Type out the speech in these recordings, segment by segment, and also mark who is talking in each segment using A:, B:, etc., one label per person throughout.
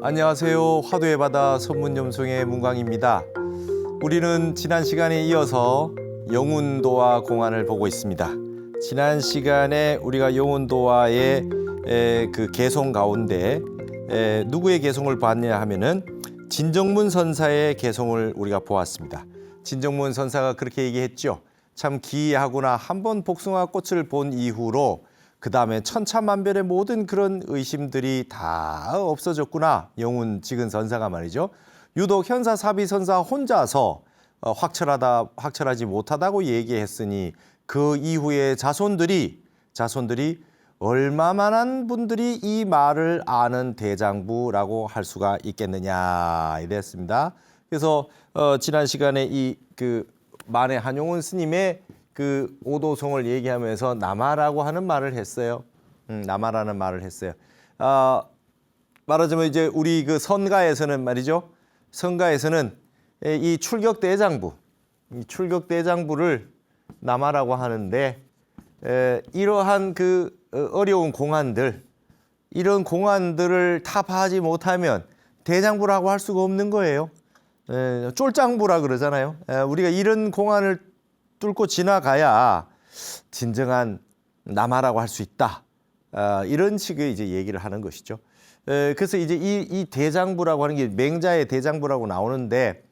A: 안녕하세요. 화두의 바다 선문염송의 문광입니다. 우리는 지난 시간에 이어서 영운도화 공안을 보고 있습니다. 지난 시간에 우리가 영운도화의 그 개송 가운데 누구의 개송을 봤냐 하면은 진정문 선사의 개송을 우리가 보았습니다. 진정문 선사가 그렇게 얘기했죠. 참 기이하구나. 한번 복숭아 꽃을 본 이후로 그 다음에 천차만별의 모든 그런 의심들이 다 없어졌구나. 영운 지근 선사가 말이죠. 유독 현사 사비 선사 혼자서 확철하지 못하다고 얘기했으니 그 이후에 자손들이 얼마만한 분들이 이 말을 아는 대장부라고 할 수가 있겠느냐 이랬습니다. 그래서 지난 시간에 이 그 만해 한용운 스님의 그 오도송을 얘기하면서 남아라고 하는 말을 했어요. 남아라는 말을 했어요. 말하자면 이제 우리 그 선가에서는 말이죠. 선가에서는 이 출격대장부를 남아라고 하는데 이러한 그 어려운 공안들, 이런 공안들을 타파하지 못하면 대장부라고 할 수가 없는 거예요. 쫄장부라 그러잖아요. 우리가 이런 공안을 뚫고 지나가야 진정한 남아라고 할 수 있다. 이런 식의 이제 얘기를 하는 것이죠. 그래서 이제 이 대장부라고 하는 게 맹자의 대장부라고 나오는데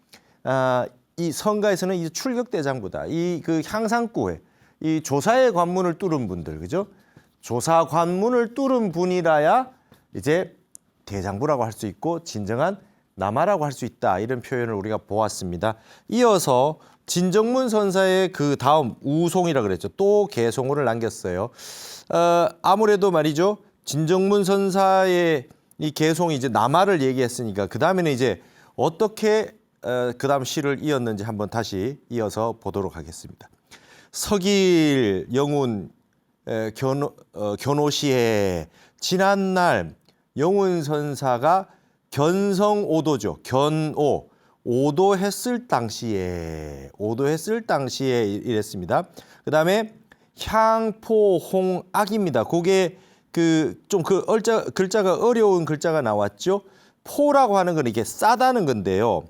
A: 이 성가에서는 이제 출격 대장부다. 이 그 향상구에 이 조사의 관문을 뚫은 분들, 그죠? 조사 관문을 뚫은 분이라야 이제 대장부라고 할 수 있고 진정한 남아라고 할 수 있다. 이런 표현을 우리가 보았습니다. 이어서 진정문 선사의 그 다음 우송이라 그랬죠. 또 개송을 남겼어요. 아무래도 말이죠. 진정문 선사의 이 개송이 이제 남아를 얘기했으니까 그 다음에는 이제 어떻게 그 다음 시를 이었는지 한번 다시 이어서 보도록 하겠습니다. 서길 영운 견오시에 지난날 영운 선사가 견성오도죠. 오도했을 당시에 이랬습니다. 그 다음에 향포홍악입니다. 그게 글자가 어려운 글자가 나왔죠. 포라고 하는 건 이게 싸다는 건데요.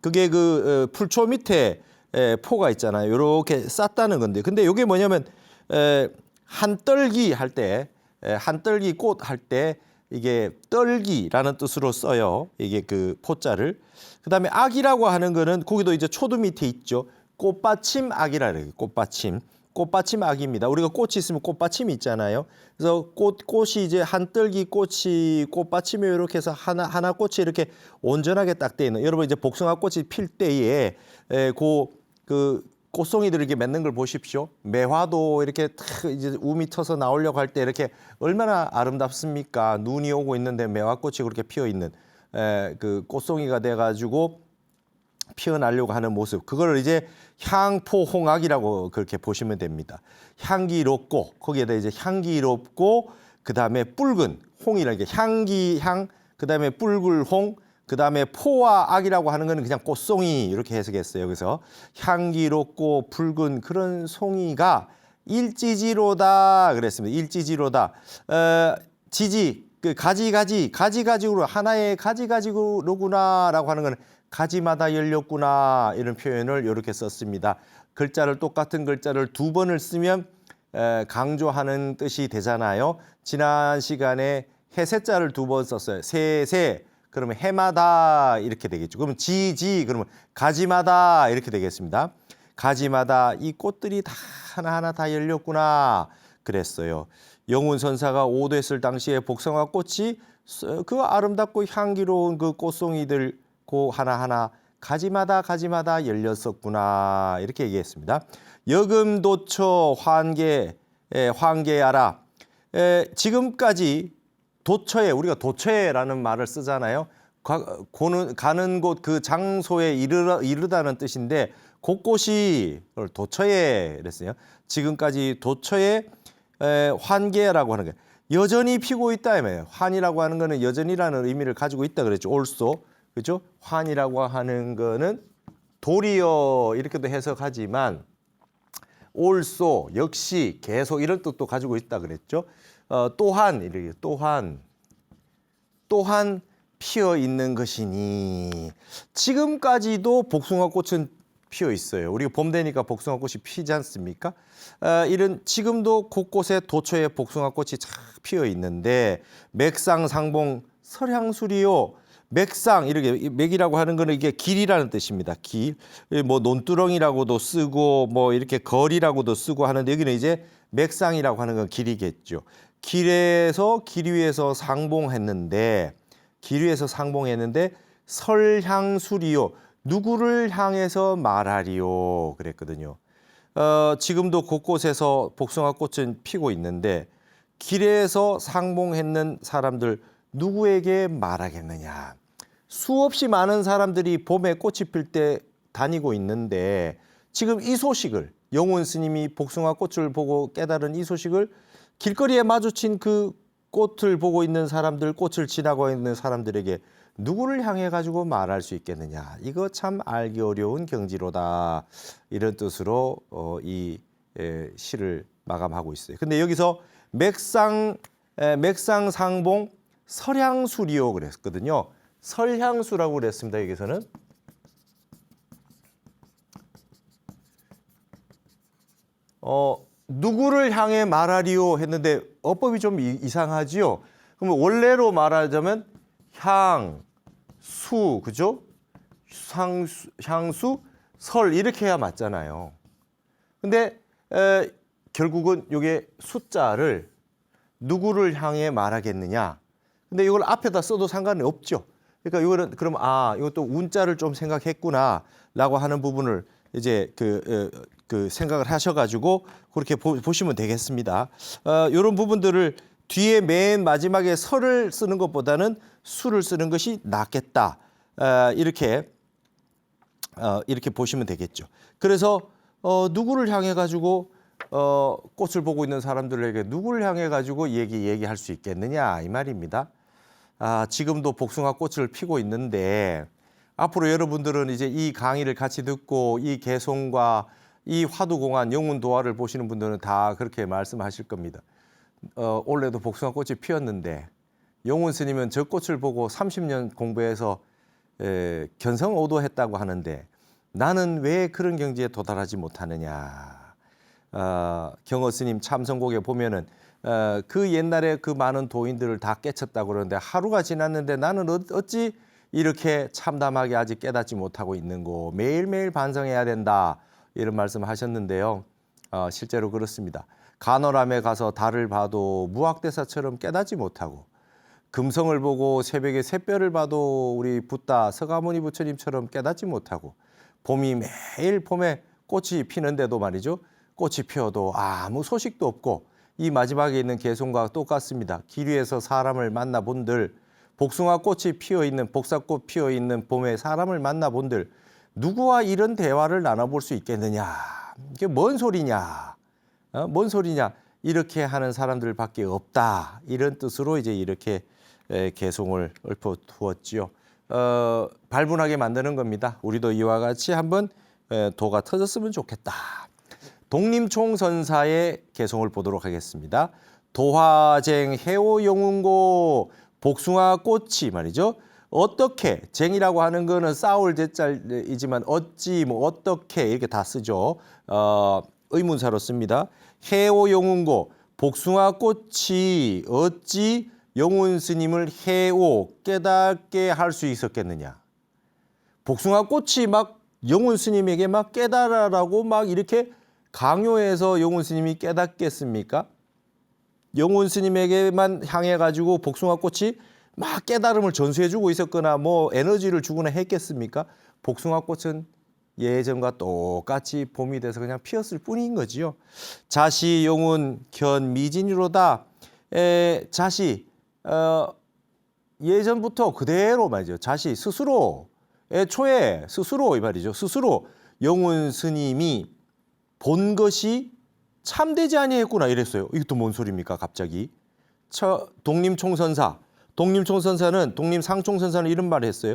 A: 그게 그 풀초 밑에 포가 있잖아요. 이렇게 쌌다는 건데, 근데 이게 뭐냐면 한떨기 할 때, 한떨기 꽃 할 때 이게 떨기라는 뜻으로 써요. 이게 그 포자를. 그다음에 악이라고 하는 거는 거기도 이제 초두 밑에 있죠. 꽃받침 악이라 그래요. 꽃받침 악입니다. 우리가 꽃이 있으면 꽃받침이 있잖아요. 그래서 꽃이 이제 한떨기 꽃이 꽃받침이 이렇게 해서 하나 꽃이 이렇게 온전하게 딱 돼 있는. 여러분 이제 복숭아 꽃이 필 때에 그 꽃송이들 이렇게 맺는 걸 보십시오. 매화도 이렇게 탁 이제 우미 터서 나오려고 할 때 이렇게 얼마나 아름답습니까? 눈이 오고 있는데 매화꽃이 그렇게 피어 있는 그 꽃송이가 돼가지고 피어나려고 하는 모습. 그걸 이제 향포홍악이라고 그렇게 보시면 됩니다. 향기롭고 거기에다 이제 향기롭고 그 다음에 붉은 홍이라는 게 향 그 다음에 붉을 홍. 그 다음에 포와 악이라고 하는 거는 그냥 꽃송이 이렇게 해석했어요. 그래서 향기롭고 붉은 그런 송이가 일지지로다 그랬습니다. 일지지로다. 지지, 그 가지가지로 하나의 가지가지로구나라고 하는 거는 가지마다 열렸구나 이런 표현을 이렇게 썼습니다. 똑같은 글자를 두 번을 쓰면 강조하는 뜻이 되잖아요. 지난 시간에 해세자를 두 번 썼어요. 세세. 그러면 해마다 이렇게 되겠죠. 그러면 지지 그러면 가지마다 이렇게 되겠습니다. 가지마다 이 꽃들이 다 하나하나 다 열렸구나 그랬어요. 영운 선사가 오도했을 당시에 복숭아 꽃이 그 아름답고 향기로운 그 꽃송이들 그 하나하나 가지마다 열렸었구나 이렇게 얘기했습니다. 여금도처 환계하라. 지금까지 도처에 우리가 도처에라는 말을 쓰잖아요. 가는 곳 그 장소에 이르다는 뜻인데 곳곳이 도처에 그랬어요. 지금까지 도처에 환계라고 하는 게 여전히 피고 있다 이 말이에요. 환이라고 하는 거는 여전히라는 의미를 가지고 있다 그랬죠. 올소 그렇죠? 환이라고 하는 거는 도리어 이렇게도 해석하지만 올소 역시 계속 이런 뜻도 가지고 있다 그랬죠. 또한 피어 있는 것이니. 지금까지도 복숭아꽃은 피어 있어요. 우리가 봄 되니까 복숭아꽃이 피지 않습니까? 이런 지금도 곳곳에 도처에 복숭아꽃이 쫙 피어 있는데 맥상상봉 설향수리요. 맥상 이렇게 맥이라고 하는 거는 이게 길이라는 뜻입니다. 길. 뭐 논두렁이라고도 쓰고 뭐 이렇게 거리라고도 쓰고 하는데 여기는 이제 맥상이라고 하는 건 길이겠죠. 길 위에서 상봉했는데 설향수리요. 누구를 향해서 말하리요 그랬거든요. 지금도 곳곳에서 복숭아꽃은 피고 있는데 길에서 상봉했는 사람들 누구에게 말하겠느냐. 수없이 많은 사람들이 봄에 꽃이 필 때 다니고 있는데 지금 이 소식을 영혼 스님이 복숭아꽃을 보고 깨달은 이 소식을 길거리에 마주친 그 꽃을 보고 있는 사람들, 꽃을 지나고 있는 사람들에게 누구를 향해 가지고 말할 수 있겠느냐. 이거 참 알기 어려운 경지로다. 이런 뜻으로 이 시를 마감하고 있어요. 근데 여기서 맥상상봉 설향수리요 그랬거든요. 설향수라고 그랬습니다. 여기서는. 누구를 향해 말하리요 했는데 어법이 좀 이상하지요. 그러면 원래로 말하자면 향수, 그죠? 향수, 설 이렇게 해야 맞잖아요. 근데 결국은 이게 숫자를 누구를 향해 말하겠느냐. 근데 이걸 앞에다 써도 상관이 없죠. 그러니까 이거는 그럼 이것도 운자를 좀 생각했구나라고 하는 부분을 이제 그 생각을 하셔가지고 그렇게 보시면 되겠습니다. 이런 부분들을 뒤에 맨 마지막에 설을 쓰는 것보다는 수를 쓰는 것이 낫겠다. 이렇게 보시면 되겠죠. 그래서 누구를 향해 가지고 꽃을 보고 있는 사람들에게 누구를 향해 가지고 얘기할 수 있겠느냐 이 말입니다. 지금도 복숭아 꽃을 피고 있는데 앞으로 여러분들은 이제 이 강의를 같이 듣고 이 개송과 이 화두공안 영운도화를 보시는 분들은 다 그렇게 말씀하실 겁니다. 올해도 복숭아 꽃이 피었는데 영운 스님은 저 꽃을 보고 30년 공부해서 견성오도했다고 하는데 나는 왜 그런 경지에 도달하지 못하느냐. 경어 스님 참선곡에 보면은 그 옛날에 그 많은 도인들을 다 깨쳤다고 그러는데 하루가 지났는데 나는 어찌 이렇게 참담하게 아직 깨닫지 못하고 있는고. 매일매일 반성해야 된다. 이런 말씀 하셨는데요. 실제로 그렇습니다. 간월암에 가서 달을 봐도 무학대사처럼 깨닫지 못하고 금성을 보고 새벽에 샛별을 봐도 우리 붓다 서가모니 부처님처럼 깨닫지 못하고 봄이 매일 봄에 꽃이 피는데도 말이죠. 꽃이 피어도 아무 소식도 없고 이 마지막에 있는 개송과 똑같습니다. 길 위에서 사람을 만나본들 복숭아 꽃이 피어있는 복사꽃 피어있는 봄에 사람을 만나본들 누구와 이런 대화를 나눠볼 수 있겠느냐. 이게 뭔 소리냐. 뭔 소리냐. 이렇게 하는 사람들밖에 없다. 이런 뜻으로 이제 이렇게 개송을 읊어두었지요. 발분하게 만드는 겁니다. 우리도 이와 같이 한번 도가 터졌으면 좋겠다. 독림총선사의 개송을 보도록 하겠습니다. 도화쟁 해오영운고 복숭아 꽃이 말이죠. 어떻게 쟁이라고 하는 거는 싸울 제자이지만 어찌 뭐 어떻게 이렇게 다 쓰죠. 의문사로 씁니다. 해오영운고 복숭아 꽃이 어찌 영운 스님을 해오 깨닫게 할 수 있었겠느냐. 복숭아 꽃이 막 영운 스님에게 막 깨달아라고 막 이렇게 강요해서 영운 스님이 깨닫겠습니까? 영운 스님에게만 향해 가지고 복숭아 꽃이 막 깨달음을 전수해주고 있었거나 뭐 에너지를 주거나 했겠습니까? 복숭아 꽃은 예전과 똑같이 봄이 돼서 그냥 피었을 뿐인 거지요. 자시 영운 견 미진이로다. 자시 예전부터 그대로 말이죠. 자시 스스로 애초에 스스로 이 말이죠. 스스로 영운 스님이 본 것이 참되지 아니했구나 이랬어요. 이것도 뭔 소리입니까 갑자기. 독림상총선사는 독림상총선사는 이런 말을 했어요.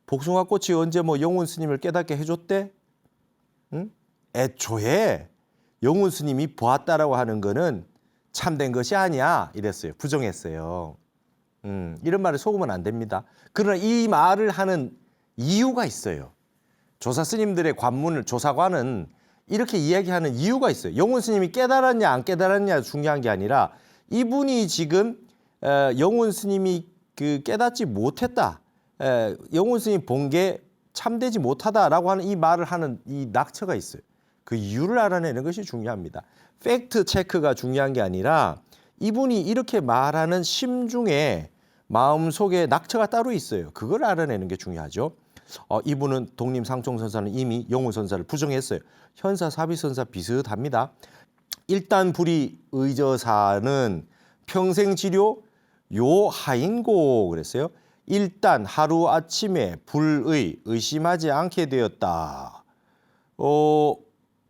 A: 복숭아 꽃이 언제 뭐 영운 스님을 깨닫게 해줬대? 응? 애초에 영운 스님이 보았다라고 하는 거는 참된 것이 아니야 이랬어요. 부정했어요. 이런 말에 속으면 안 됩니다. 그러나 이 말을 하는 이유가 있어요. 조사 스님들의 관문을 조사관은 이렇게 이야기하는 이유가 있어요. 영훈 스님이 깨달았냐 안 깨달았냐 중요한 게 아니라 이분이 지금 영훈 스님이 그 깨닫지 못했다. 영훈 스님이 본 게 참되지 못하다라고 하는 이 말을 하는 이 낙처가 있어요. 그 이유를 알아내는 것이 중요합니다. 팩트 체크가 중요한 게 아니라 이분이 이렇게 말하는 심중에 마음속에 낙처가 따로 있어요. 그걸 알아내는 게 중요하죠. 이분은 독림 상총선사는 이미 영훈 선사를 부정했어요. 현사 사비선사 비슷합니다. 일단 불이 의저사는 평생지료 요하인고 그랬어요. 일단 하루아침에 불의 의심하지 않게 되었다.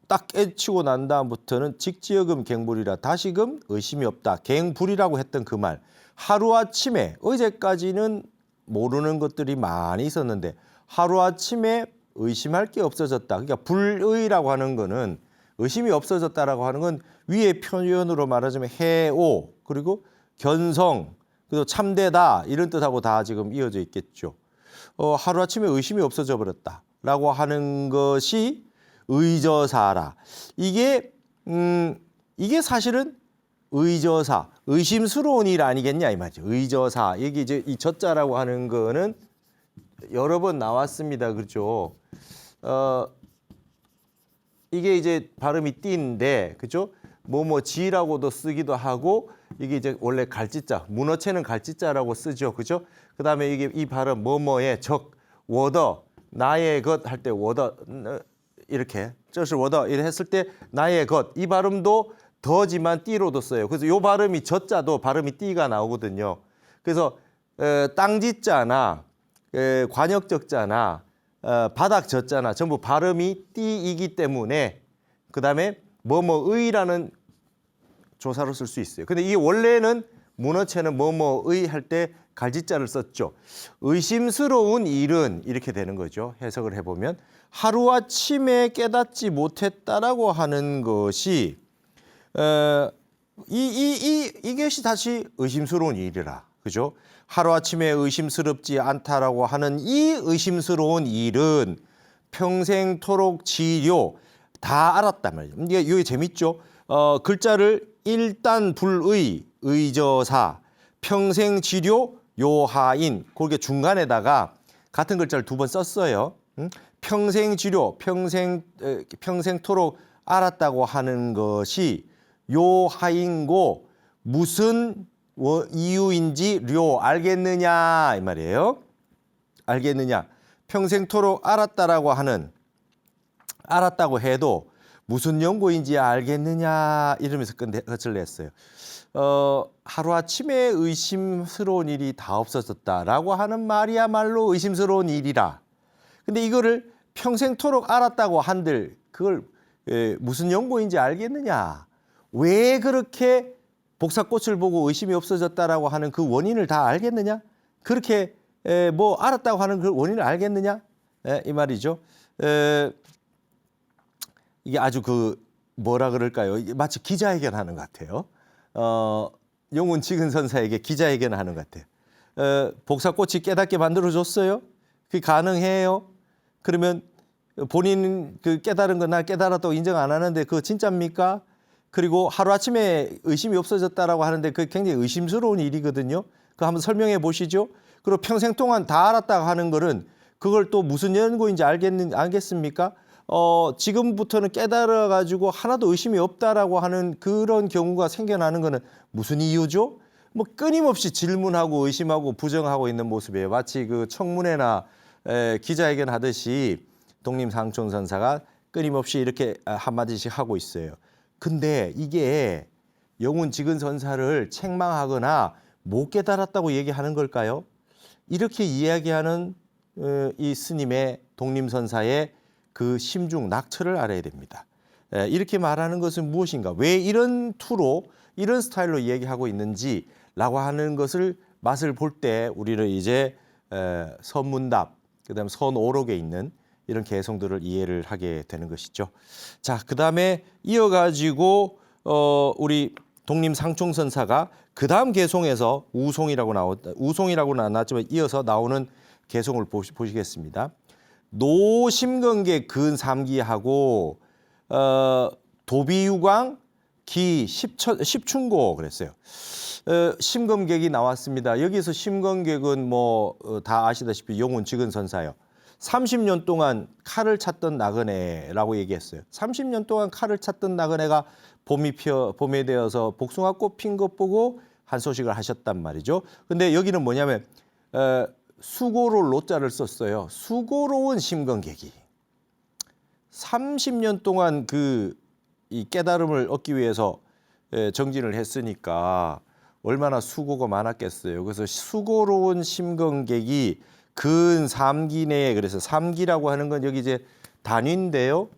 A: 딱 깨치고 난 다음부터는 직지여금 갱불이라 다시금 의심이 없다. 갱불이라고 했던 그 말. 하루아침에 어제까지는 모르는 것들이 많이 있었는데 하루아침에 의심할 게 없어졌다. 그러니까 불의라고 하는 거는 의심이 없어졌다라고 하는 건 위의 표현으로 말하자면 해오 그리고 견성 그리고 참되다 이런 뜻하고 다 지금 이어져 있겠죠. 하루아침에 의심이 없어져 버렸다라고 하는 것이 의저사라. 이게 사실은 의저사, 의심스러운 일 아니겠냐 이 말이죠. 의저사. 이게 이제 이 저자라고 하는 거는 여러 번 나왔습니다. 그렇죠? 이게 이제 발음이 띠인데, 그죠? 지라고도 쓰기도 하고, 이게 이제 원래 갈지자, 문어체는 갈지자라고 쓰죠. 그죠? 그 다음에 이게 이 발음, 뭐뭐의 적, 워더, 나의 것 할 때 워더, 이렇게, 쩌실 워더, 이렇게 했을 때 나의 것, 이 발음도 더지만 띠로도 써요. 그래서 이 발음이 저자도 발음이 띠가 나오거든요. 그래서 땅지자나 관역적자나 바닥저자나 전부 발음이 띠이기 때문에 그 다음에 뭐뭐의라는 조사로 쓸 수 있어요. 근데 이게 원래는 문어체는 뭐뭐의 할 때 갈지자를 썼죠. 의심스러운 일은 이렇게 되는 거죠. 해석을 해보면 하루아침에 깨닫지 못했다라고 하는 것이 이것이 다시 의심스러운 일이라. 그죠? 하루아침에 의심스럽지 않다라고 하는 이 의심스러운 일은 평생토록 지료 다 알았단 말이죠. 이게 재밌죠? 글자를 일단 불의, 의저사, 평생지료, 요하인 그렇게 중간에다가 같은 글자를 두 번 썼어요. 평생지료, 평생토록 알았다고 하는 것이 요하인고 무슨 이유인지 료 알겠느냐 이 말이에요. 알겠느냐. 평생토록 알았다고 해도 무슨 연고인지 알겠느냐 이러면서 끝을 냈어요. 하루아침에 의심스러운 일이 다 없어졌다라고 하는 말이야말로 의심스러운 일이라. 근데 이거를 평생토록 알았다고 한들 그걸 무슨 연고인지 알겠느냐. 왜 그렇게 복사꽃을 보고 의심이 없어졌다라고 하는 그 원인을 다 알겠느냐? 그렇게 알았다고 하는 그 원인을 알겠느냐? 이 말이죠. 이게 아주 뭐라 그럴까요? 이게 마치 기자회견하는 것 같아요. 영훈 지근선사에게 기자회견하는 것 같아요. 복사꽃이 깨닫게 만들어줬어요? 그게 가능해요? 그러면 본인 그 깨달은 건 날 깨달았다고 인정 안 하는데 그거 진짜입니까? 그리고 하루아침에 의심이 없어졌다라고 하는데 그게 굉장히 의심스러운 일이거든요. 그거 한번 설명해 보시죠. 그리고 평생 동안 다 알았다고 하는 거는 그걸 또 무슨 연고인지 알겠습니까? 지금부터는 깨달아가지고 하나도 의심이 없다라고 하는 그런 경우가 생겨나는 거는 무슨 이유죠? 끊임없이 질문하고 의심하고 부정하고 있는 모습이에요. 마치 그 청문회나 기자회견 하듯이 독림상촌선사가 끊임없이 이렇게 한마디씩 하고 있어요. 근데 이게 영훈 지근선사를 책망하거나 못 깨달았다고 얘기하는 걸까요? 이렇게 이야기하는 이 스님의 독림선사의 그 심중 낙처를 알아야 됩니다. 이렇게 말하는 것은 무엇인가? 왜 이런 투로 이런 스타일로 얘기하고 있는지라고 하는 것을 맛을 볼 때 우리는 이제 선문답, 그다음 선오록에 있는 이런 개성들을 이해를 하게 되는 것이죠. 자, 그다음에 이어가지고 우리 독림상충선사가 그 다음 개송에서 우송이라고 나왔지만 이어서 나오는 개송을 보시겠습니다. 노심건계 근삼기하고 도비유광 기 십춘고 그랬어요. 심검객이 나왔습니다. 여기서 심검객은 뭐 다 아시다시피 영훈 직은선사요. 30년 동안 칼을 찾던 나그네라고 얘기했어요. 30년 동안 칼을 찾던 나그네가 봄에 되어서 복숭아꽃 핀 것 보고 한 소식을 하셨단 말이죠. 근데 여기는 뭐냐면 수고로 로자를 썼어요. 수고로운 심건객이 30년 동안 이 깨달음을 얻기 위해서 정진을 했으니까 얼마나 수고가 많았겠어요. 그래서 수고로운 심건객이 근삼기 내에, 그래서 삼기라고 하는 건 여기 이제 단위인데요.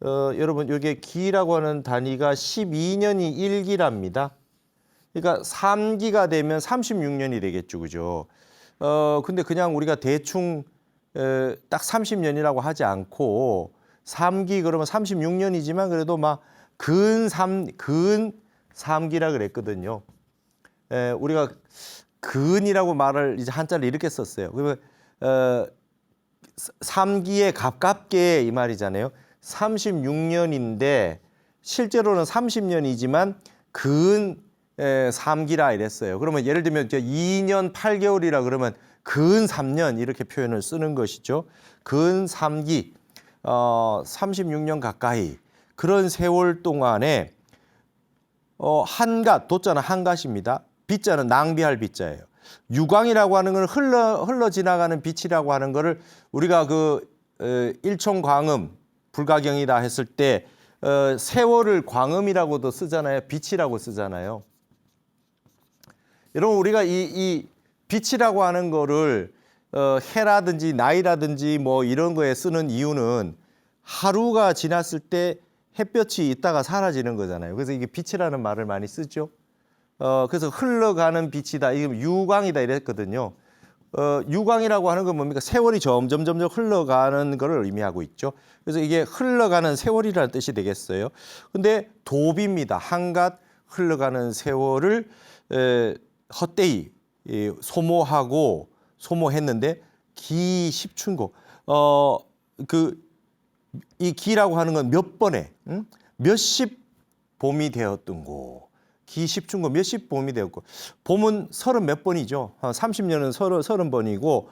A: 여러분 여기 기라고 하는 단위가 12년이 1기랍니다. 그러니까 3기가 되면 36년이 되겠죠. 그죠? 근데 그냥 우리가 대충 딱 30년이라고 하지 않고 3기 그러면 36년이지만 그래도 막 근삼기라 그랬거든요. 우리가 근이라고 말을 이제 한자를 이렇게 썼어요. 그러면 3기에 가깝게 이 말이잖아요. 36년인데 실제로는 30년이지만 근 3기라 이랬어요. 그러면 예를 들면 2년 8개월이라 그러면 근 3년 이렇게 표현을 쓰는 것이죠. 근 3기 36년 가까이 그런 세월 동안에 한갓, 도자는 한갓입니다. 빛자는 낭비할 빛자예요. 유광이라고 하는 건 흘러 지나가는 빛이라고 하는 거를 우리가 일총광음 불가경이다 했을 때 세월을 광음이라고도 쓰잖아요. 빛이라고 쓰잖아요. 여러분 우리가 이 빛이라고 하는 거를 해라든지 나이라든지 뭐 이런 거에 쓰는 이유는 하루가 지났을 때 햇볕이 있다가 사라지는 거잖아요. 그래서 이게 빛이라는 말을 많이 쓰죠. 그래서 흘러가는 빛이다. 이게 유광이다 이랬거든요. 유광이라고 하는 건 뭡니까? 세월이 점점 흘러가는 것을 의미하고 있죠. 그래서 이게 흘러가는 세월이라는 뜻이 되겠어요. 근데 도비입니다. 한갓 흘러가는 세월을 헛되이 소모했는데 기십춘고 이 기라고 하는 건 몇 번에 몇십 봄이 되었던 고 기십춘고 몇십 봄이 되었고 봄은 30 몇 번이죠. 30년은 30번이고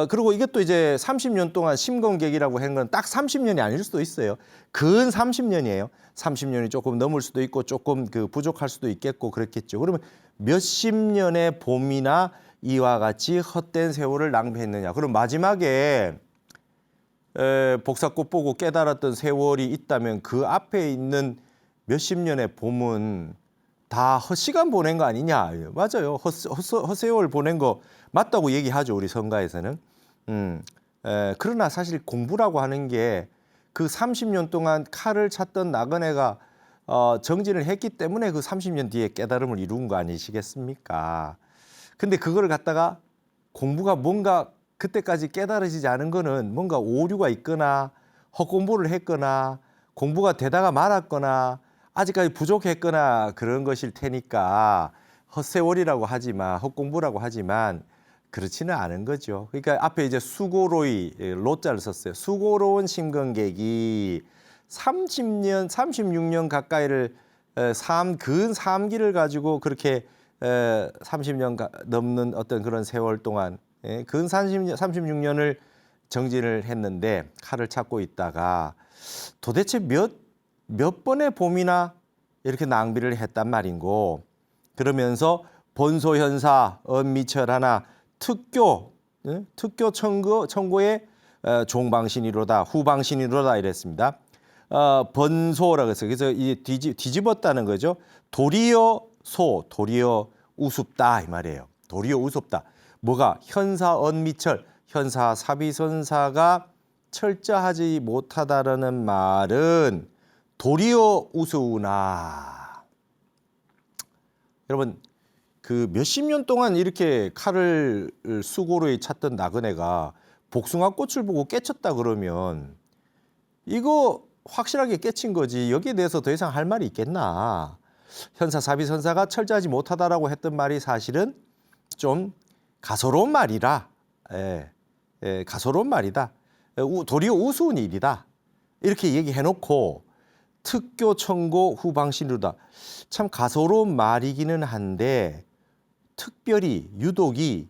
A: 그리고 이것도 이제 30년 동안 심건객이라고 한 건 딱 30년이 아닐 수도 있어요. 근 30년이에요. 30년이 조금 넘을 수도 있고 조금 부족할 수도 있겠고 그렇겠죠. 그러면 몇십 년의 봄이나 이와 같이 헛된 세월을 낭비했느냐. 그럼 마지막에 복사꽃 보고 깨달았던 세월이 있다면 그 앞에 있는 몇십 년의 봄은 다 헛시간 보낸 거 아니냐. 맞아요. 헛세월 보낸 거 맞다고 얘기하죠. 우리 성가에서는. 그러나 사실 공부라고 하는 게 그 30년 동안 칼을 찾던 나그네가 정진을 했기 때문에 그 30년 뒤에 깨달음을 이룬 거 아니시겠습니까? 근데 그걸 갖다가 공부가 뭔가 그때까지 깨달아지지 않은 거는 뭔가 오류가 있거나 헛공부를 했거나 공부가 되다가 말았거나 아직까지 부족했거나 그런 것일 테니까 헛세월이라고 하지만 헛공부라고 하지만 그렇지는 않은 거죠. 그러니까 앞에 이제 수고로이 로자를 썼어요. 수고로운 심건객이 30년, 36년 가까이를 근 3기를 가지고 그렇게 30년 넘는 어떤 그런 세월 동안 근 36년을 정진을 했는데 칼을 찾고 있다가 도대체 몇 번의 봄이나 이렇게 낭비를 했단 말인고 그러면서 본소현사 언미철하나 특교 청고의 종방신이로다 후방신이로다 이랬습니다. 번소라고 했어요. 그래서 이 뒤집었다는 거죠. 도리어 우습다 이 말이에요. 도리어 우습다. 뭐가 현사 언미철 현사 사비선사가 철저하지 못하다라는 말은 도리어 우스우나. 여러분 몇십 년 동안 이렇게 칼을 수고로 찾던 나그네가 복숭아꽃을 보고 깨쳤다 그러면 이거 확실하게 깨친 거지 여기에 대해서 더 이상 할 말이 있겠나. 현사 사비선사가 철저하지 못하다라고 했던 말이 사실은 좀 가소로운 말이라, 가소로운 말이다. 도리어 우스운 일이다. 이렇게 얘기해놓고 특교 청고 후방신루다. 참 가소로운 말이기는 한데 특별히 유독이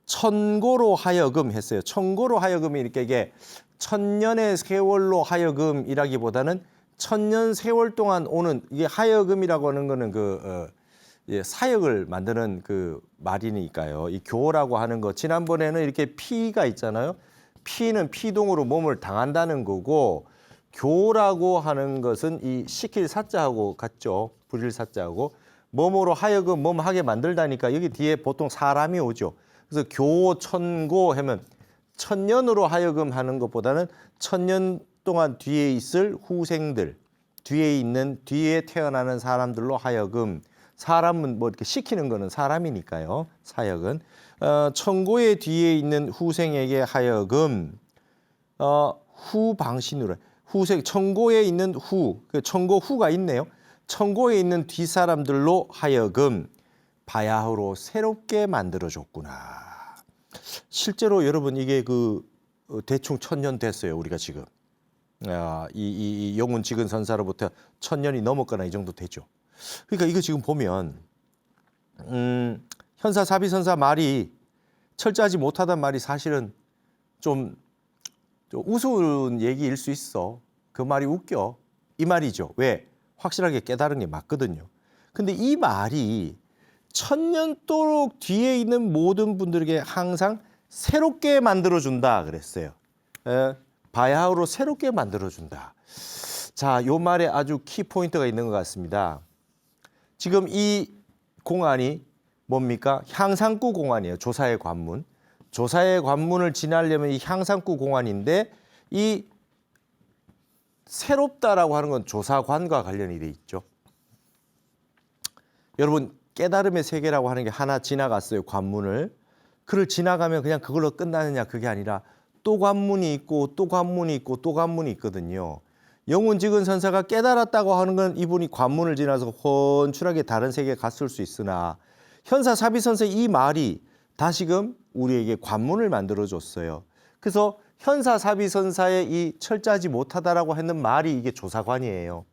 A: 천고로 하여금 했어요. 천고로 하여금이 이게 천년의 세월로 하여금이라기보다는 천년 세월 동안 오는 이게 하여금이라고 하는 거는 사역을 만드는 그 말이니까요. 이 교라고 하는 거 지난번에는 이렇게 피가 있잖아요. 피는 피동으로 몸을 당한다는 거고 교라고 하는 것은 이 시킬 사자하고 같죠. 부릴 사자하고 몸으로 하여금 몸 하게 만들다니까 여기 뒤에 보통 사람이 오죠. 그래서 교천고 하면 천년으로 하여금 하는 것보다는 천년 동안 뒤에 있을 후생들, 뒤에 태어나는 사람들로 하여금 사람은 뭐 이렇게 시키는 거는 사람이니까요. 사역은 천고의 뒤에 있는 후생에게 하여금 후방신으로 후생 천고에 있는 천고 후가 있네요. 천고에 있는 뒷사람들로 하여금 바야흐로 새롭게 만들어줬구나. 실제로 여러분 이게 대충 1000년 됐어요. 우리가 지금 이 영훈 지근 선사로부터 1000년이 넘었거나 이 정도 되죠. 그러니까 이거 지금 보면 현사 사비선사 말이 철저하지 못하단 말이 사실은 좀 우스운 얘기일 수 있어. 그 말이 웃겨. 이 말이죠. 왜? 확실하게 깨달은 게 맞거든요. 근데 이 말이 천년도록 뒤에 있는 모든 분들에게 항상 새롭게 만들어준다 그랬어요. 바야흐로 새롭게 만들어준다. 자, 요 말에 아주 키포인트가 있는 것 같습니다. 지금 이 공안이 뭡니까? 향상구 공안이에요. 조사의 관문. 조사의 관문을 지나려면 이 향상구 공안인데 이 새롭다라고 하는 건 조사관과 관련이 돼 있죠. 여러분 깨달음의 세계라고 하는 게 하나 지나갔어요. 관문을. 그를 지나가면 그냥 그걸로 끝나느냐 그게 아니라 또 관문이 있고 또 관문이 있고 또 관문이 있거든요. 영훈직은 선사가 깨달았다고 하는 건 이분이 관문을 지나서 훤출하게 다른 세계에 갔을 수 있으나 현사 사비선사의 이 말이 다시금 우리에게 관문을 만들어줬어요. 그래서 현사 사비선사의 이 철저하지 못하다라고 했는 말이 이게 조사관이에요.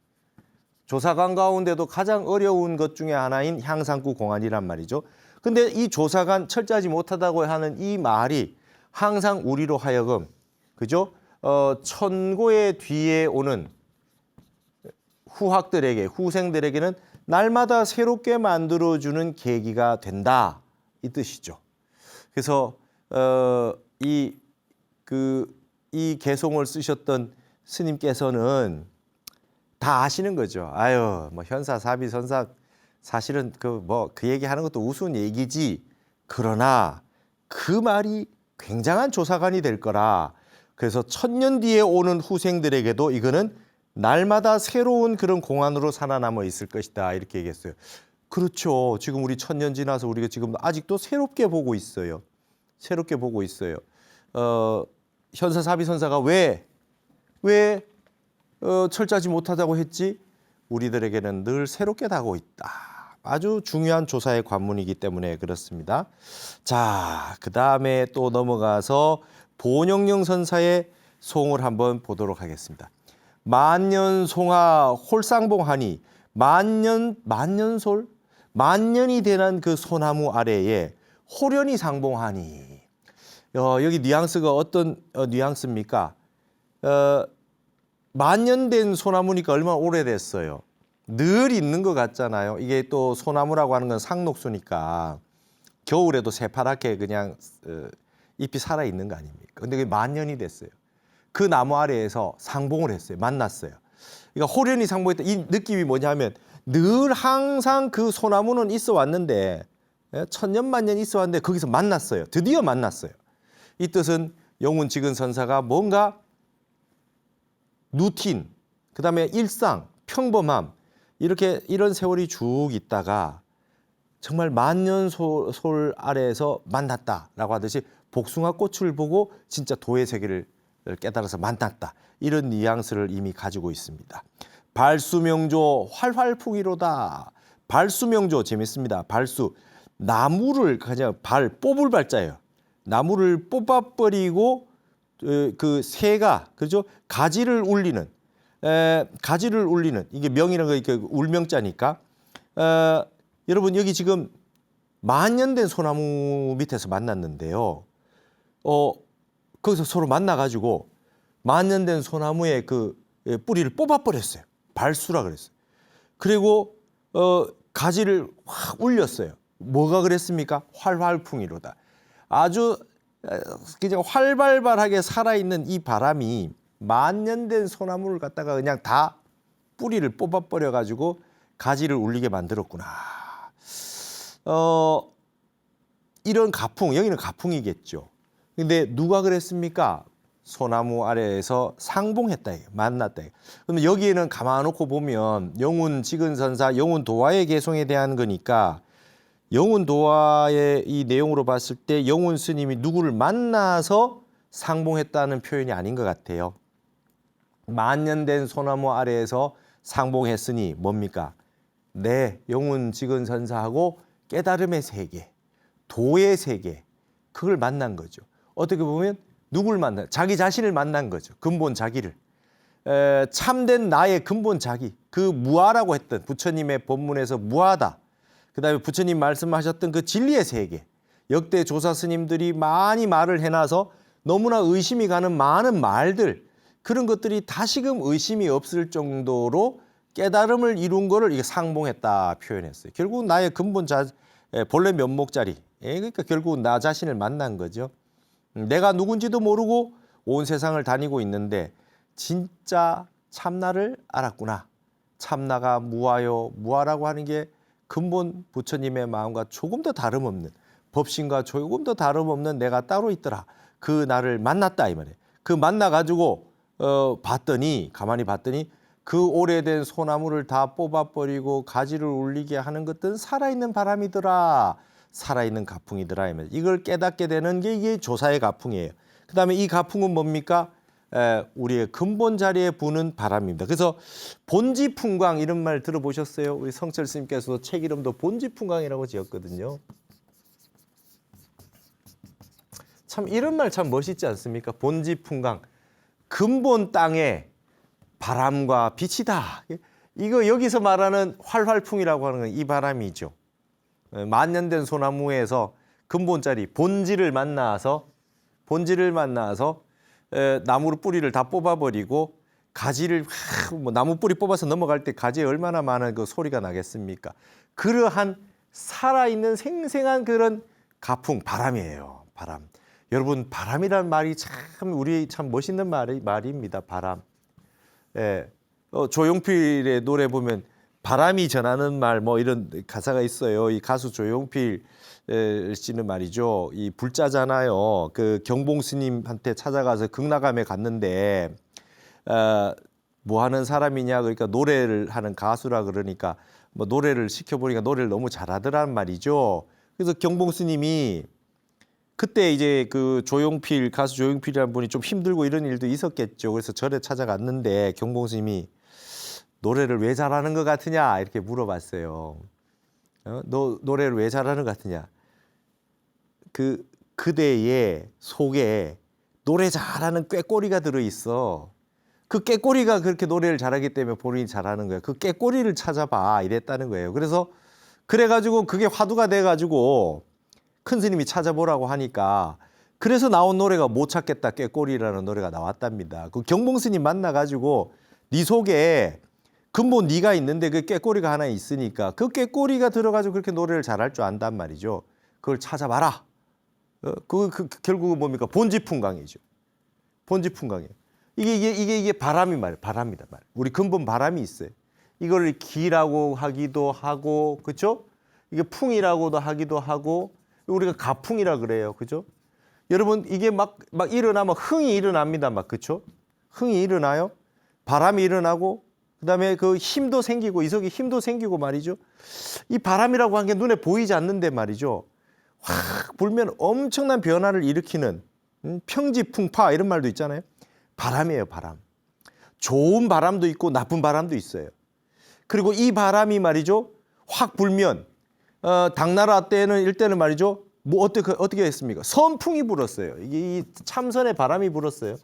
A: 조사관 가운데도 가장 어려운 것 중에 하나인 향상구 공안이란 말이죠. 근데 이 조사관 철저하지 못하다고 하는 이 말이 항상 우리로 하여금 그죠? 천고의 뒤에 오는 후학들에게 후생들에게는 날마다 새롭게 만들어주는 계기가 된다 이 뜻이죠. 그래서 이 개송을 쓰셨던 스님께서는 다 아시는 거죠. 아유, 뭐 현사 사비 선사 사실은 그 얘기하는 것도 우스운 얘기지. 그러나 그 말이 굉장한 조사관이 될 거라. 그래서 1000년 뒤에 오는 후생들에게도 이거는 날마다 새로운 그런 공안으로 살아남아 있을 것이다. 이렇게 얘기했어요. 그렇죠. 지금 우리 1000년 지나서 우리가 지금 아직도 새롭게 보고 있어요. 새롭게 보고 있어요. 현사 사비 선사가 왜 철저하지 못하다고 했지? 우리들에게는 늘 새롭게 다가오고 있다. 아주 중요한 조사의 관문이기 때문에 그렇습니다. 자, 그 다음에 또 넘어가서 본영령 선사의 송을 한번 보도록 하겠습니다. 만년송하 홀상봉하니 만년솔 만년이 되는 그 소나무 아래에 호련히 상봉하니 여기 뉘앙스가 어떤 뉘앙스입니까? 만년 된 소나무니까 얼마나 오래됐어요. 늘 있는 것 같잖아요. 이게 또 소나무라고 하는 건 상록수니까 겨울에도 새파랗게 그냥 잎이 살아있는 거 아닙니까? 근데 그게 만년이 됐어요. 그 나무 아래에서 상봉을 했어요. 만났어요. 그러니까 호련히 상봉했다. 이 느낌이 뭐냐면 늘 항상 그 소나무는 있어 왔는데 천년 만년 있어 왔는데 거기서 만났어요. 드디어 만났어요. 이 뜻은 영훈 지근 선사가 뭔가 루틴, 그다음에 일상, 평범함 이런 세월이 쭉 있다가 정말 만년솔 아래에서 만났다라고 하듯이 복숭아 꽃을 보고 진짜 도의 세계를 깨달아서 만났다. 이런 뉘앙스를 이미 가지고 있습니다. 발수명조 활활풍이로다. 발수명조 재밌습니다. 발수. 나무를 그냥 뽑을 발자예요. 나무를 뽑아버리고 그 새가 그죠? 가지를 울리는 이게 명이라는 거 울명자니까. 여러분 여기 지금 만년된 소나무 밑에서 만났는데요. 거기서 서로 만나가지고 만년된 소나무의 그 뿌리를 뽑아버렸어요. 발수라 그랬어요. 그리고 가지를 확 울렸어요. 뭐가 그랬습니까? 활활풍이로다. 아주 그냥 활발하게 살아있는 이 바람이 만년된 소나무를 갖다가 그냥 다 뿌리를 뽑아버려 가지고 가지를 울리게 만들었구나. 이런 가풍, 여기는 가풍이겠죠. 근데 누가 그랬습니까? 소나무 아래에서 상봉했다, 만났다. 그럼 여기에는 가만 놓고 보면 영운 지근선사, 영운 도화의 개송에 대한 거니까 영운 도화의 이 내용으로 봤을 때 영운 스님이 누구를 만나서 상봉했다는 표현이 아닌 것 같아요. 만년된 소나무 아래에서 상봉했으니 뭡니까? 네, 영운 지근선사하고 깨달음의 세계, 도의 세계, 그걸 만난 거죠. 어떻게 보면 누굴 만나? 자기 자신을 만난 거죠. 근본 자기를. 참된 나의 근본 자기. 그 무아라고 했던 부처님의 법문에서 무아다. 그다음에 부처님 말씀하셨던 그 진리의 세계. 역대 조사 스님들이 많이 말을 해놔서 너무나 의심이 가는 많은 말들. 그런 것들이 다시금 의심이 없을 정도로 깨달음을 이룬 거를 이게 상봉했다 표현했어요. 결국 나의 근본 본래 면목 자리. 그러니까 결국 나 자신을 만난 거죠. 내가 누군지도 모르고 온 세상을 다니고 있는데 진짜 참나를 알았구나. 참나가 무아요. 무아라고 하는 게 근본 부처님의 마음과 조금 더 다름없는, 법신과 조금 더 다름없는 내가 따로 있더라. 그 나를 만났다 이 말이에요. 그 만나가지고 가만히 봤더니 그 오래된 소나무를 다 뽑아버리고 가지를 울리게 하는 것들은 살아있는 바람이더라. 살아있는 가풍이더라. 이걸 깨닫게 되는 게 이게 조사의 가풍이에요. 그다음에 이 가풍은 뭡니까? 우리의 근본 자리에 부는 바람입니다. 그래서 본지풍광 이런 말 들어보셨어요? 우리 성철 스님께서도 책 이름도 본지풍광이라고 지었거든요. 참 이런 말 참 멋있지 않습니까? 본지풍광. 근본 땅에 바람과 빛이다. 이거 여기서 말하는 활활풍이라고 하는 건 이 바람이죠. 만년된 소나무에서 근본 자리 본질을 만나서 나무 뿌리를 다 뽑아버리고 가지를 나무 뿌리 뽑아서 넘어갈 때 가지에 얼마나 많은 그 소리가 나겠습니까? 그러한 살아있는 생생한 그런 가풍 바람이에요. 바람. 여러분 바람이란 말이 참 우리 참 멋있는 말입니다. 바람. 조용필의 노래 보면 바람이 전하는 말 뭐 이런 가사가 있어요. 이 가수 조용필 씨는 말이죠. 이 불자잖아요. 그 경봉 스님한테 찾아가서 극락암에 갔는데 뭐 하는 사람이냐 그러니까 노래를 하는 가수라 그러니까 뭐 노래를 시켜보니까 노래를 너무 잘하더란 말이죠. 그래서 경봉 스님이 그때 이제 그 가수 조용필이라는 분이 좀 힘들고 이런 일도 있었겠죠. 그래서 절에 찾아갔는데 경봉 스님이 노래를 왜 잘하는 것 같으냐 이렇게 물어봤어요. 너 노래를 왜 잘하는 것 같으냐? 그대의 속에 노래 잘하는 꾀꼬리가 들어있어. 그 꾀꼬리가 그렇게 노래를 잘하기 때문에 본인이 잘하는 거야. 그 꾀꼬리를 찾아봐 이랬다는 거예요. 그래가지고 그게 화두가 돼가지고 큰 스님이 찾아보라고 하니까 그래서 나온 노래가 못 찾겠다 꾀꼬리라는 노래가 나왔답니다. 그 경봉 스님 만나가지고 네 속에 근본 네가 있는데 그 꾀꼬리가 하나 있으니까 그 꾀꼬리가 들어가지고 그렇게 노래를 잘할 줄 안단 말이죠. 그걸 찾아봐라. 결국은 뭡니까? 본지풍광이죠. 본지풍광이에요. 이게 바람이 말이에요. 바람이다 말. 우리 근본 바람이 있어요. 이걸 기라고 하기도 하고, 그렇죠? 이게 풍이라고도 하기도 하고, 우리가 가풍이라 그래요, 그렇죠? 여러분 이게 막 일어나면 흥이 일어납니다, 막 그렇죠? 흥이 일어나요. 바람이 일어나고, 그다음에 그 힘도 생기고 이속에 힘도 생기고 말이죠. 이 바람이라고 하는 게 눈에 보이지 않는데 말이죠. 확 불면 엄청난 변화를 일으키는 평지풍파 이런 말도 있잖아요. 바람이에요, 바람. 좋은 바람도 있고 나쁜 바람도 있어요. 그리고 이 바람이 말이죠. 확 불면 당나라 때는 일때는 말이죠. 뭐 어떻게 했습니까? 선풍이 불었어요. 이게 이 참선의 바람이 불었어요.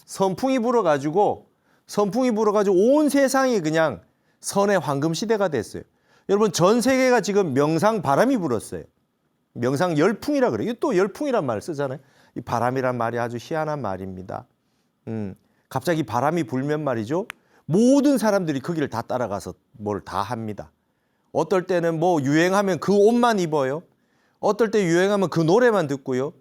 A: 선풍이 불어가지고 온 세상이 그냥 선의 황금 시대가 됐어요. 여러분 전 세계가 지금 명상 바람이 불었어요. 명상 열풍이라 그래요. 또 열풍이란 말을 쓰잖아요. 이 바람이란 말이 아주 희한한 말입니다. 갑자기 바람이 불면 말이죠. 모든 사람들이 거기를 다 따라가서 뭘 다 합니다. 어떨 때는 뭐 유행하면 그 옷만 입어요. 어떨 때 유행하면 그 노래만 듣고요.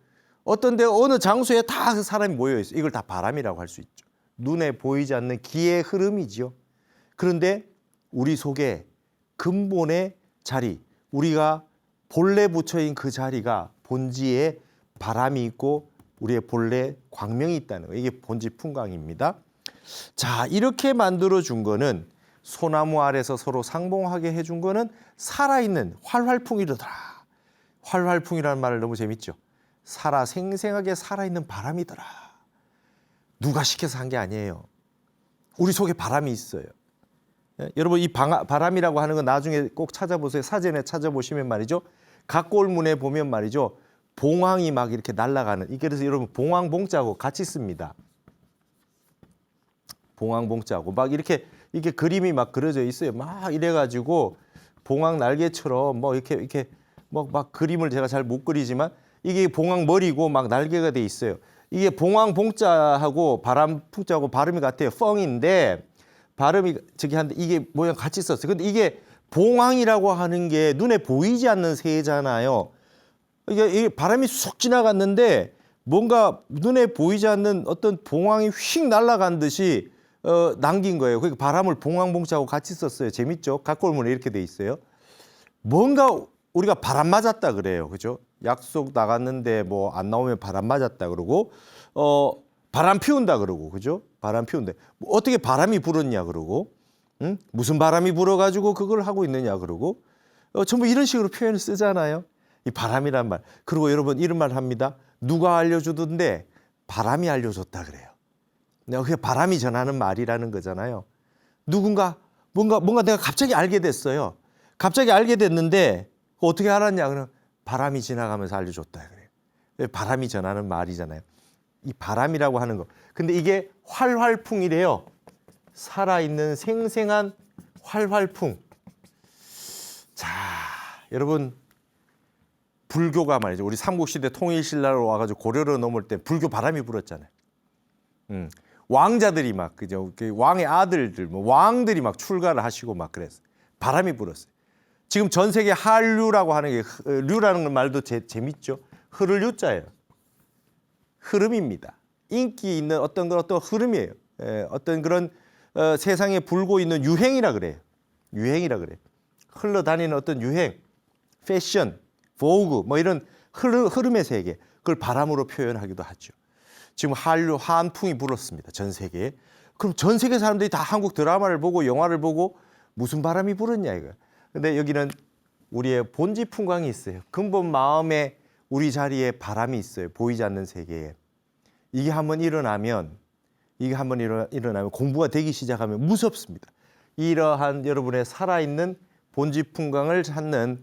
A: 어떤 데 어느 장소에 다 그 사람이 모여 있어요. 이걸 다 바람이라고 할 수 있죠. 눈에 보이지 않는 기의 흐름이지요. 그런데 우리 속에 근본의 자리, 우리가 본래 부처인 그 자리가 본지에 바람이 있고 우리의 본래 광명이 있다는 거예요. 이게 본지 풍광입니다. 자, 이렇게 만들어 준 거는 소나무 아래서 서로 상봉하게 해준 거는 살아있는 활활풍이더라. 활활풍이라는 말을 너무 재밌죠. 생생하게 살아있는 바람이더라. 누가 시켜서 한 게 아니에요. 우리 속에 바람이 있어요. 예? 여러분 이 바람이라고 하는 건 나중에 꼭 찾아보세요. 사전에 찾아보시면 말이죠. 각골문에 보면 말이죠. 봉황이 막 이렇게 날아가는. 그래서 여러분 봉황봉자하고 같이 씁니다. 봉황봉자하고 막 이렇게 그림이 막 그려져 있어요. 막 이래가지고 봉황 날개처럼 뭐 이렇게 뭐 막 그림을 제가 잘 못 그리지만 이게 봉황 머리고 막 날개가 돼 있어요. 이게 봉황봉자하고 바람풍자하고 발음이 같아요. 펑인데 발음이 한데 이게 모양 같이 썼어요. 근데 이게 봉황이라고 하는 게 눈에 보이지 않는 새잖아요. 이게 바람이 쑥 지나갔는데 뭔가 눈에 보이지 않는 어떤 봉황이 휙 날아간 듯이 남긴 거예요. 그러니까 바람을 봉황봉자하고 같이 썼어요. 재밌죠? 각골문에 이렇게 돼 있어요. 뭔가 우리가 바람 맞았다 그래요. 그죠? 약속 나갔는데 뭐 안 나오면 바람 맞았다 그러고 바람 피운다 그러고 그죠? 바람 피운다. 뭐 어떻게 바람이 불었냐 그러고 무슨 바람이 불어가지고 그걸 하고 있느냐 그러고 전부 이런 식으로 표현을 쓰잖아요. 이 바람이란 말. 그리고 여러분 이런 말 합니다. 누가 알려주던데 바람이 알려줬다 그래요. 그게 바람이 전하는 말이라는 거잖아요. 누군가 뭔가 내가 갑자기 알게 됐어요. 갑자기 알게 됐는데 어떻게 알았냐 그러면 바람이 지나가면서 알려줬다 그래요. 바람이 전하는 말이잖아요. 이 바람이라고 하는 거. 근데 이게 활활풍이래요. 살아있는 생생한 활활풍. 자, 여러분 불교가 말이죠. 우리 삼국시대 통일신라로 와가지고 고려로 넘을 때 불교 바람이 불었잖아요. 왕자들이 막 그죠. 왕의 아들들, 뭐 왕들이 막 출가를 하시고 막 그랬어요. 바람이 불었어요. 지금 전 세계 한류라고 하는 게 류라는 말도 재밌죠. 흐를 유자예요. 흐름입니다. 인기 있는 어떤 흐름이에요. 어떤 그런 세상에 불고 있는 유행이라 그래요. 유행이라 그래요. 흘러다니는 어떤 유행, 패션, 보그 뭐 이런 흐름의 세계. 그걸 바람으로 표현하기도 하죠. 지금 한류 한풍이 불었습니다. 전 세계에. 그럼 전 세계 사람들이 다 한국 드라마를 보고 영화를 보고 무슨 바람이 불었냐 이거야. 근데 여기는 우리의 본지 풍광이 있어요. 근본 마음에 우리 자리에 바람이 있어요. 보이지 않는 세계에. 이게 한번 일어나면 공부가 되기 시작하면 무섭습니다. 이러한 여러분의 살아있는 본지 풍광을 찾는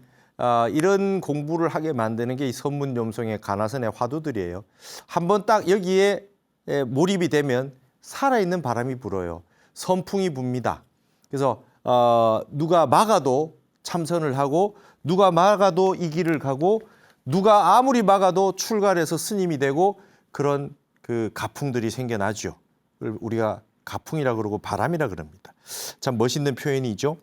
A: 이런 공부를 하게 만드는 게 이 선문염송의 가나선의 화두들이에요. 한번 딱 여기에 몰입이 되면 살아있는 바람이 불어요. 선풍이 붑니다. 그래서 누가 막아도 참선을 하고 누가 막아도 이 길을 가고 누가 아무리 막아도 출가를 해서 스님이 되고 그런 그 가풍들이 생겨나죠. 우리가 가풍이라 그러고 바람이라 그럽니다. 참 멋있는 표현이죠.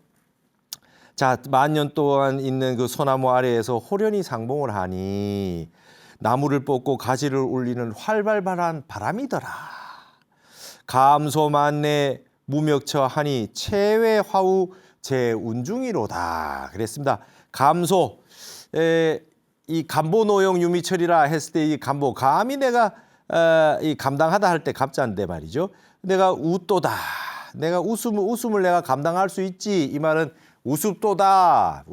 A: 자, 만년 동안 있는 그 소나무 아래에서 호련히 상봉을 하니 나무를 뽑고 가지를 울리는 활발한 바람이더라. 감소만내 무명처 하니 체외화우 제운중이로다. 그랬습니다. 감소, 이 감보노용 유미철이라 했을 때 이 감보, 감히 내가 이 감당하다 할 때 감자인데 말이죠. 내가 웃도다. 내가 웃음을 내가 감당할 수 있지. 이 말은 우습도다.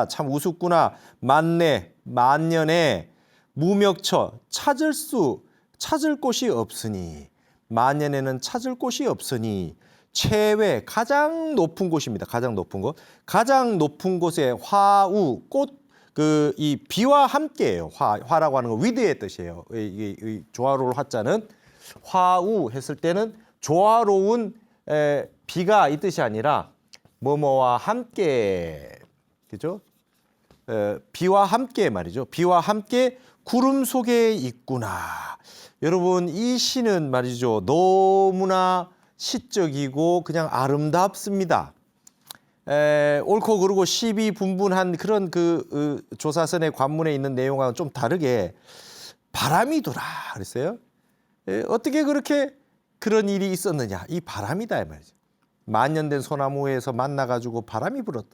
A: 참 우습구나. 만년에 무명처 찾을 곳이 없으니 만년에는 찾을 곳이 없으니 최외 가장 높은 곳입니다. 가장 높은 곳. 가장 높은 곳에 화우 꽃 이 비와 함께예요. 화라고 하는 건 위드의 뜻이에요. 이 조화로울 화자는 화우 했을 때는 조화로운 비가 이 뜻이 아니라 뭐뭐와 함께, 그죠? 비와 함께 말이죠. 비와 함께 구름 속에 있구나. 여러분 이 시는 말이죠. 너무나 시적이고 그냥 아름답습니다. 옳고 그르고 시비 분분한 그런 조사선의 관문에 있는 내용과는 좀 다르게 바람이 돌아 그랬어요. 어떻게 그렇게 그런 일이 있었느냐. 이 바람이다 이 말이죠. 만년된 소나무에서 만나가지고 바람이 불었다.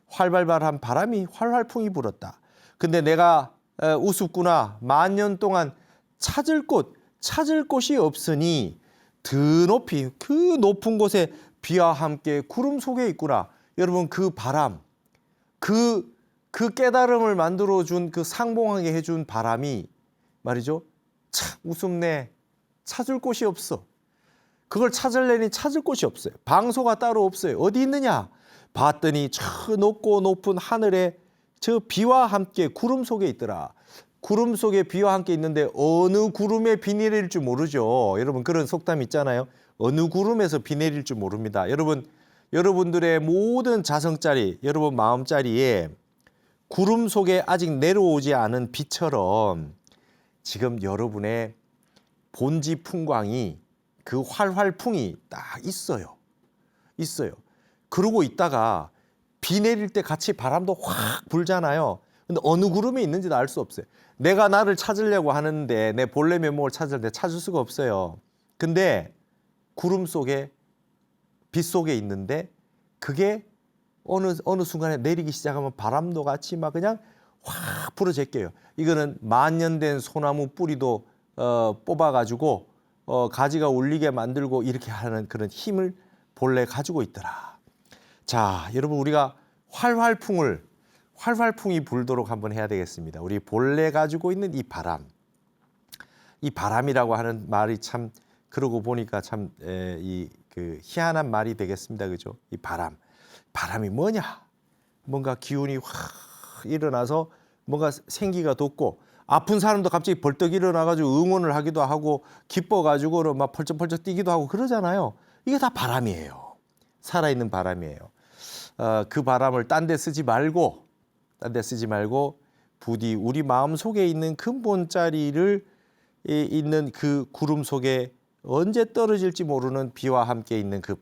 A: 활발발한 바람이 활활풍이 불었다. 근데 내가 우습구나. 만년 동안 찾을 곳이 없으니 드높이 그 높은 곳에 비와 함께 구름 속에 있구나. 여러분 그 바람, 그 깨달음을 만들어준 그 상봉하게 해준 바람이 말이죠. 참 우습네. 찾을 곳이 없어. 그걸 찾으려니 찾을 곳이 없어요. 방소가 따로 없어요. 어디 있느냐? 봤더니 저 높고 높은 하늘에 저 비와 함께 구름 속에 있더라. 구름 속에 비와 함께 있는데 어느 구름에 비 내릴 줄 모르죠. 여러분 그런 속담 있잖아요. 어느 구름에서 비 내릴 줄 모릅니다. 여러분들의 모든 자성자리, 여러분 마음자리에 구름 속에 아직 내려오지 않은 비처럼 지금 여러분의 본지 풍광이 그 활활풍이 딱 있어요. 그러고 있다가 비 내릴 때 같이 바람도 확 불잖아요. 근데 어느 구름에 있는지도 알 수 없어요. 내가 나를 찾으려고 하는데 내 본래 면목을 찾을 때 찾을 수가 없어요. 근데 구름 속에 빛 속에 있는데 그게 어느 순간에 내리기 시작하면 바람도 같이 막 그냥 확 불어 제껴요. 이거는 만년된 소나무 뿌리도 뽑아가지고 가지가 울리게 만들고 이렇게 하는 그런 힘을 본래 가지고 있더라. 자, 여러분 우리가 활활풍이 불도록 한번 해야 되겠습니다. 우리 본래 가지고 있는 이 바람이라고 하는 말이 참 그러고 보니까 참 희한한 말이 되겠습니다. 그죠? 이 바람이 뭐냐? 뭔가 기운이 확 일어나서 뭔가 생기가 돋고 아픈 사람도 갑자기 벌떡 일어나가지고 응원을 하기도 하고 기뻐가지고 막 펄쩍펄쩍 뛰기도 하고 그러잖아요. 이게 다 바람이에요. 살아있는 바람이에요. 그 바람을 딴 데 쓰지 말고 부디 우리 마음 속에 있는 근본자리를 있는 그 구름 속에 언제 떨어질지 모르는 비와 함께 있는 그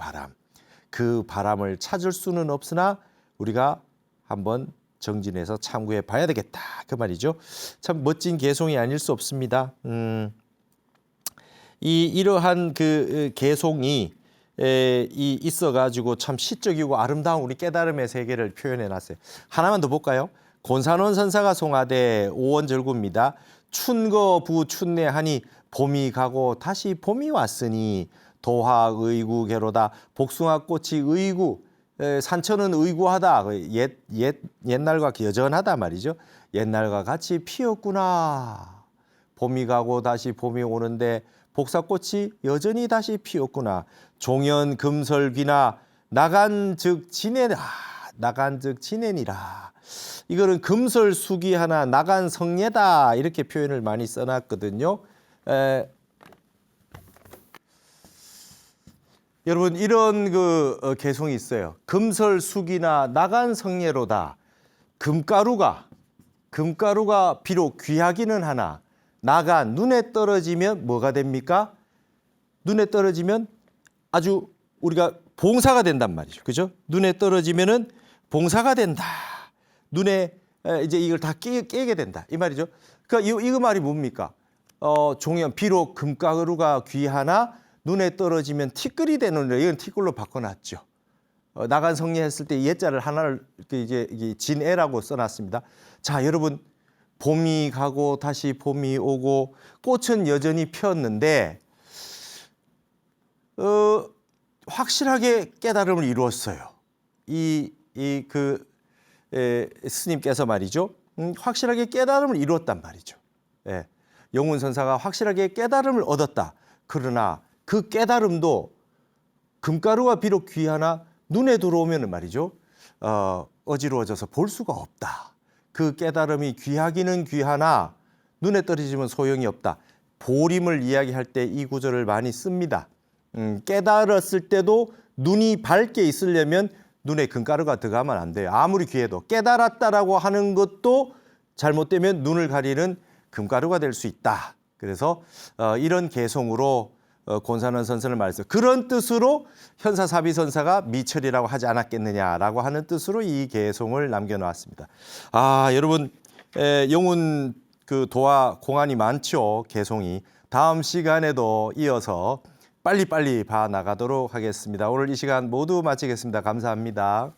A: 바람을 찾을 수는 없으나 우리가 한번 정진해서 참고해 봐야 되겠다 그 말이죠. 참 멋진 개송이 아닐 수 없습니다. 이러한 그 개송이 있어가지고 참 시적이고 아름다운 우리 깨달음의 세계를 표현해 놨어요. 하나만 더 볼까요? 곤산원 선사가 송하되 오원절구입니다. 춘거 춘내하니 봄이 가고 다시 봄이 왔으니 도화의구개로다. 복숭아꽃이 의구, 산천은 의구하다. 옛날과 여전하다 말이죠. 옛날과 같이 피었구나. 봄이 가고 다시 봄이 오는데 복사꽃이 여전히 다시 피었구나. 종연 금설귀나 나간즉 지내니라. 이거는 금설수기 하나 나간성례다 이렇게 표현을 많이 써놨거든요. 여러분 이런 개송이 있어요. 금설수기나 나간성례로다. 금가루가 비록 귀하기는 하나 나간 눈에 떨어지면 뭐가 됩니까? 눈에 떨어지면 아주 우리가 봉사가 된단 말이죠. 그죠? 눈에 떨어지면은 봉사가 된다. 눈에 이제 이걸 다 깨게 된다. 이 말이죠. 그러니까 이거 말이 뭡니까? 종연 비록 금가루가 귀하나 눈에 떨어지면 티끌이 되는 이건 티끌로 바꿔놨죠. 나간 성례했을 때 예자를 하나를 이제 진애라고 써놨습니다. 자, 여러분 봄이 가고 다시 봄이 오고 꽃은 여전히 피었는데 확실하게 깨달음을 이루었어요. 스님께서 말이죠. 확실하게 깨달음을 이루었단 말이죠. 예. 영훈선사가 확실하게 깨달음을 얻었다. 그러나 그 깨달음도 금가루가 비록 귀하나 눈에 들어오면은 말이죠. 어지러워져서 볼 수가 없다. 그 깨달음이 귀하기는 귀하나 눈에 떨어지면 소용이 없다. 보림을 이야기할 때 이 구절을 많이 씁니다. 깨달았을 때도 눈이 밝게 있으려면 눈에 금가루가 들어가면 안 돼요. 아무리 귀해도. 깨달았다라고 하는 것도 잘못되면 눈을 가리는 금가루가 될 수 있다. 그래서 이런 개송으로 곤산원 선생을 말했어요. 그런 뜻으로 현사사비선사가 미철이라고 하지 않았겠느냐라고 하는 뜻으로 이 개송을 남겨놓았습니다. 여러분 영혼 그 도화 공안이 많죠. 개송이. 다음 시간에도 이어서 빨리빨리 봐 나가도록 하겠습니다. 오늘 이 시간 모두 마치겠습니다. 감사합니다.